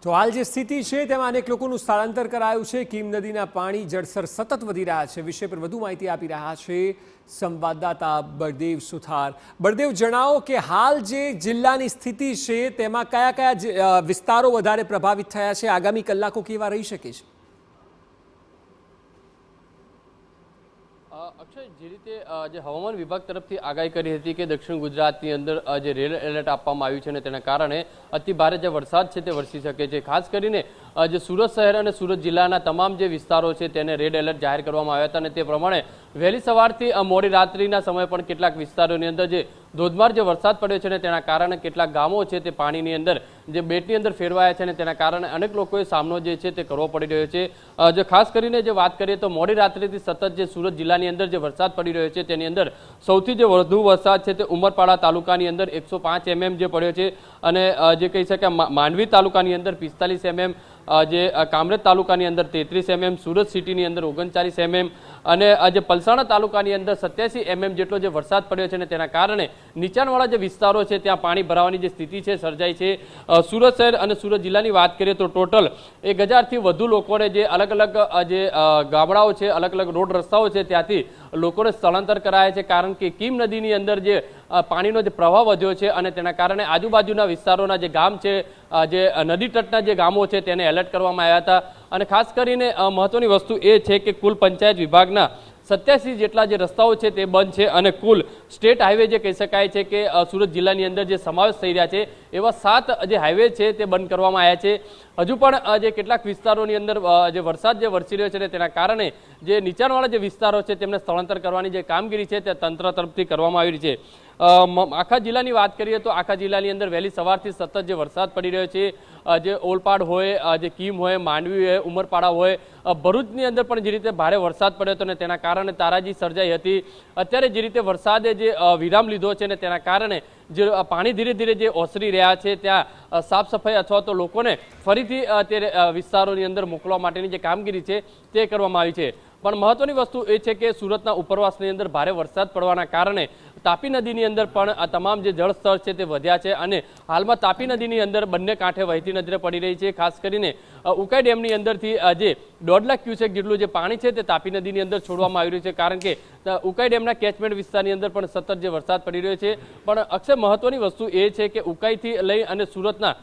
તો હાલ જે સ્થિતિ છે તેમાં અનેક લોકોનું સ્થળાંતર કરાયું છે। કીમ નદીના પાણી જળસ્તર સતત વધી રહ્યા છે। વિષય પર વધુ માહિતી આપી રહ્યા છે સંવાદદાતા બળદેવ સુથાર। બળદેવ, જણાવો કે હાલ જે જિલ્લાની સ્થિતિ છે તેમાં કયા કયા વિસ્તારો વધારે પ્રભાવિત થયા છે, આગામી કલાકો કેવા રહી શકે છે? અક્ષય, જે રીતે જે હવામાન વિભાગ તરફથી આગાહી કરી હતી કે દક્ષિણ ગુજરાતની અંદર જે રેડ એલર્ટ આપવામાં આવ્યું છે અને તેના કારણે અતિ ભારે જે વરસાદ છે તે વરસી શકે છે। ખાસ કરીને જે સુરત શહેર અને સુરત જિલ્લાના તમામ જે વિસ્તારો છે તેને રેડ એલર્ટ જાહેર કરવામાં આવ્યા હતા અને તે પ્રમાણે વહેલી સવારથી મોડી રાત્રિના સમયે પણ કેટલાક વિસ્તારોની અંદર જે ધોધમાર જે વરસાદ પડ્યો છે અને તેના કારણે કેટલાક ગામો છે તે પાણીની અંદર જે બેટની અંદર ફેરવાયા છે અને તેના કારણે અનેક લોકોએ સામનો જે છે તે કરવો પડી રહ્યો છે। જે ખાસ કરીને જે વાત કરીએ તો મોડી રાત્રિથી સતત જે સુરત જિલ્લાની અંદર જે વરસાદ પડી રહ્યો છે તેની અંદર સૌથી જે વધુ વરસાદ છે તે ઉમરપાડા તાલુકાની અંદર 105 mm જે પડ્યો છે અને જે કહી શકાય માંડવી તાલુકાની અંદર 45 mm, જે કામરેજ તાલુકાની અંદર 33 mm, સુરત સિટીની અંદર 39 mm અને જે પલસાણા તાલુકાની અંદર 87 mm જેટલો જે વરસાદ પડ્યો છે અને તેના કારણે નીચાણવાળા જે વિસ્તારો છે ત્યાં પાણી ભરાવાની જે સ્થિતિ છે સર્જાઈ છે। સુરત શહેર અને સુરત જિલ્લાની વાત કરીએ તો ટોટલ 1000થી વધુ લોકોને જે અલગ અલગ જે ગામડાઓ છે, અલગ અલગ રોડ રસ્તાઓ છે ત્યાંથી લોકોને સ્થળાંતર કરાયા છે, કારણ કે કીમ નદીની અંદર જે પાણીનો જે પ્રવાહ વધ્યો છે અને તેના કારણે આજુબાજુના વિસ્તારોના જે ગામ છે, જે નદી તટના જે ગામો છે તેને એલર્ટ કરવામાં આવ્યા હતા। અને ખાસ કરીને મહત્વની વસ્તુ એ છે કે કુલ પંચાયત વિભાગના 87 જેટલા જે રસ્તાઓ છે તે બંધ છે અને કુલ સ્ટેટ હાઈવે જે કહી શકાય છે કે સુરત જિલ્લાની અંદર જે સમાવેશ થઈ રહ્યા છે એવા 7 જે હાઈવે છે તે બંધ કરવામાં આવ્યા છે। હજુ પણ જે કેટલાક વિસ્તારોની અંદર જે વરસાદ જે વરસી રહ્યો છે તેના કારણે જે નીચાણવાળા જે વિસ્તારો છે તેમને સ્થળાંતર કરવાની જે કામગીરી છે તે તંત્ર તરફથી કરવામાં આવી રહી છે। આખા જિલ્લાની વાત કરીએ તો આખા જિલ્લાની અંદર વહેલી સવારથી સતત જે વરસાદ પડી રહ્યો છે, જે ઓલપાડ હોય, જે કીમ હોય, માંડવી હોય, ઉમરપાડા હોય, ભરૂચની અંદર પણ જે રીતે ભારે વરસાદ પડ્યો હતો અને તેના કારણે તારાજી સર્જાઈ હતી। અત્યારે જે રીતે વરસાદે જે વિરામ લીધો છે અને તેના કારણે જે પાણી ધીરે ધીરે જે ઓસરી રહ્યા છે ત્યાં સાફ સફાઈ અથવા તો લોકોને ફરીથી તે વિસ્તારોની અંદર મોકલવા માટેની જે કામગીરી છે તે કરવામાં આવી છે। પણ મહત્વની વસ્તુ એ છે કે સુરતના ઉપરવાસની અંદર ભારે વરસાદ પડવાના કારણે તાપી નદીની અંદર પણ આ તમામ જે જળસ્તર છે તે વધ્યા છે અને હાલમાં તાપી નદીની અંદર બંને કાંઠે વહેતી નજરે પડી રહી છે। ખાસ કરીને ઉકાઈ ડેમની અંદરથી જે 1.5 લાખ ક્યુસેક જેટલું જે પાણી છે તે તાપી નદીની અંદર છોડવામાં આવી રહ્યું છે, કારણ કે ઉકાઈ ડેમના કેચમેન્ટ વિસ્તારની અંદર પણ સતત જે વરસાદ પડી રહ્યો છે। પણ અક્ષય, મહત્વની વસ્તુ એ છે કે ઉકાઈથી લઈ અને સુરતના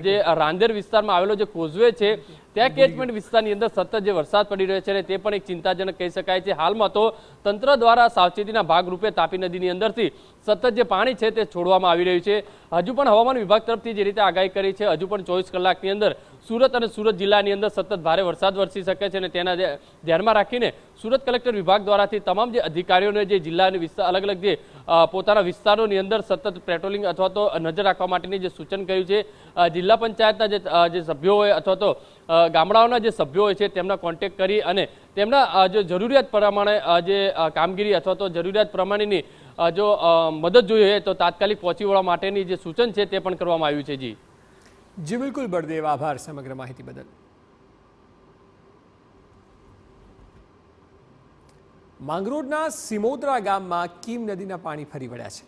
જે રાંદેર વિસ્તારમાં આવેલો જે કોઝવે છે ત્યાં કેચમેન્ટ વિસ્તારની અંદર સતત જે વરસાદ પડી રહ્યો છે અને તે પણ એક ચિંતાજનક કહી શકાય છે। હાલમાં તો તંત્ર દ્વારા સાવચેતીના ભાગરૂપે તાપી નદીની અંદરથી સતત જે પાણી છે તે છોડવામાં આવી રહ્યું છે। હજુ પણ હવામાન વિભાગ તરફથી જે રીતે આગાહી કરી છે, હજુ પણ 24 કલાકની અંદર સુરત અને સુરત જિલ્લાની અંદર સતત ભારે વરસાદ વરસી શકે છે અને તેના ધ્યાનમાં રાખીને સુરત કલેક્ટર વિભાગ દ્વારાથી તમામ જે અધિકારીઓને જે જિલ્લાની અલગ અલગ જે પોતાના વિસ્તારોની અંદર સતત પેટ્રોલિંગ અથવા તો નજર રાખવા માટેની જે સૂચન કર્યું છે। જિલ્લા પંચાયતના જે સભ્યો હોય અથવા તો ગામડાઓના જે સભ્યો હોય છે તેમના કોન્ટેક્ટ કરી અને તેમના જે જરૂરિયાત પ્રમાણે જે કામગીરી અથવા તો જરૂરિયાત પ્રમાણેની જો મદદ જોઈએ તો તાત્કાલિક પહોંચી વળવા માટેની જે સૂચન છે તે પણ કરવામાં આવ્યું છે। જી બિલકુલ બળદેવ, આભાર સમગ્ર માહિતી બદલ। માંગરોળના સિમોદરા ગામમાં કીમ નદીના પાણી ફરી વળ્યા છે।